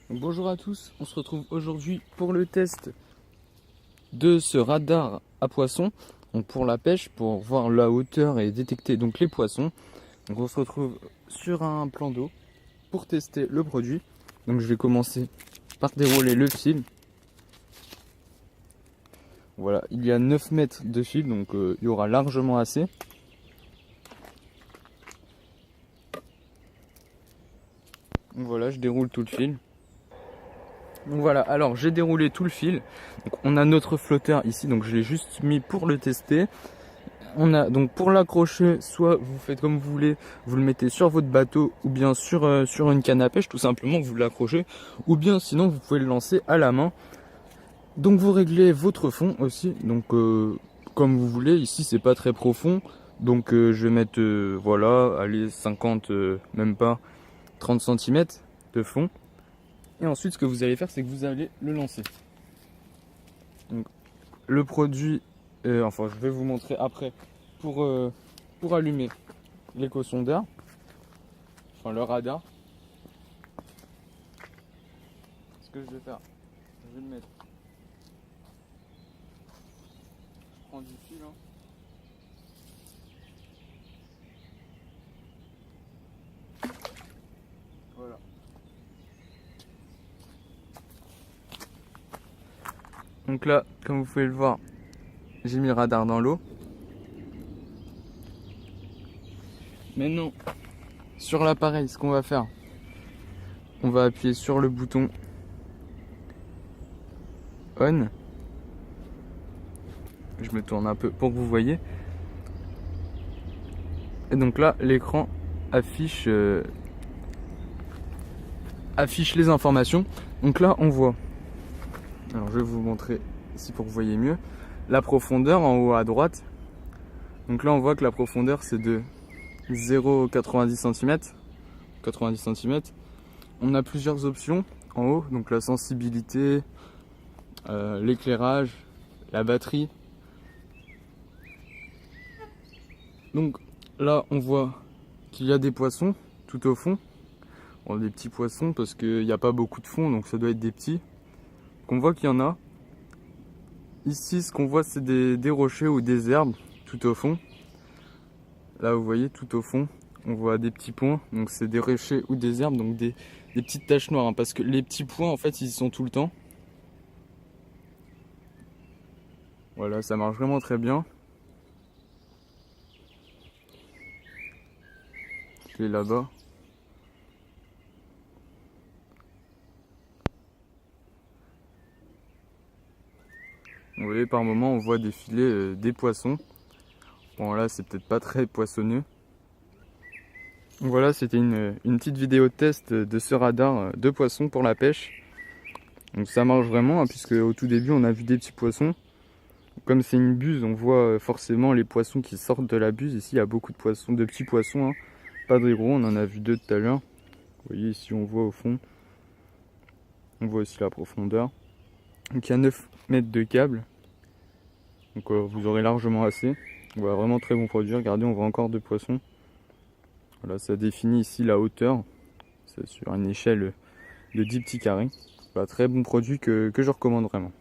Bonjour à tous, on se retrouve aujourd'hui pour le test de ce radar à poissons, donc pour la pêche, pour voir la hauteur et détecter donc les poissons. Donc on se retrouve sur un plan d'eau pour tester le produit. Donc je vais commencer par dérouler le fil. Voilà, il y a 9 mètres de fil, donc il y aura largement assez. Donc voilà, je déroule tout le fil. Donc voilà, alors j'ai déroulé tout le fil. Donc on a notre flotteur ici, donc je l'ai juste mis pour le tester. On a donc pour l'accrocher, soit vous faites comme vous voulez, vous le mettez sur votre bateau ou bien sur une canne à pêche, tout simplement vous l'accrochez, ou bien sinon vous pouvez le lancer à la main. Donc vous réglez votre fond aussi, donc comme vous voulez. Ici c'est pas très profond, donc je vais mettre voilà, allez 50, même pas 30 cm de fond. Et ensuite ce que vous allez faire, c'est que vous allez le lancer. Donc le produit, enfin je vais vous montrer après pour allumer l'éco-sondeur, enfin le radar. Ce que je vais faire, je vais le mettre. Je prends du fil. Hein. Voilà. Donc là, comme vous pouvez le voir, j'ai mis le radar dans l'eau. Maintenant, sur l'appareil, ce qu'on va faire, on va appuyer sur le bouton on. Je me tourne un peu pour que vous voyez. Et donc là, l'écran affiche les informations. Donc là, on voit. Alors je vais vous montrer ici pour que vous voyez mieux. La profondeur en haut à droite. Donc là, on voit que la profondeur c'est de 0,90 cm. 90 cm. On a plusieurs options en haut. Donc la sensibilité, l'éclairage, la batterie. Donc là, on voit qu'il y a des poissons tout au fond. Bon, des petits poissons parce qu'il n'y a pas beaucoup de fond, donc ça doit être des petits. Donc on voit qu'il y en a. Ici, ce qu'on voit, c'est des rochers ou des herbes tout au fond. Là, vous voyez, tout au fond, on voit des petits points. Donc c'est des rochers ou des herbes, donc des petites taches noires. Hein, parce que les petits points, en fait, ils y sont tout le temps. Voilà, ça marche vraiment très bien. Je l'ai là-bas. Vous voyez, par moment, on voit défiler des poissons. Bon, là, c'est peut-être pas très poissonneux. Donc voilà, c'était une petite vidéo test de ce radar de poissons pour la pêche. Donc ça marche vraiment, hein, puisque au tout début, on a vu des petits poissons. Comme c'est une buse, on voit forcément les poissons qui sortent de la buse. Ici, il y a beaucoup de poissons, de petits poissons, hein. Pas de gros, on en a vu deux tout à l'heure. Vous voyez, ici, on voit au fond. On voit aussi la profondeur. Donc il y a 9 mètres de câble. Donc vous aurez largement assez. Voilà, vraiment très bon produit. Regardez, on voit encore deux poissons. Voilà, ça définit ici la hauteur. C'est sur une échelle de 10 petits carrés. Voilà, très bon produit que je recommande vraiment.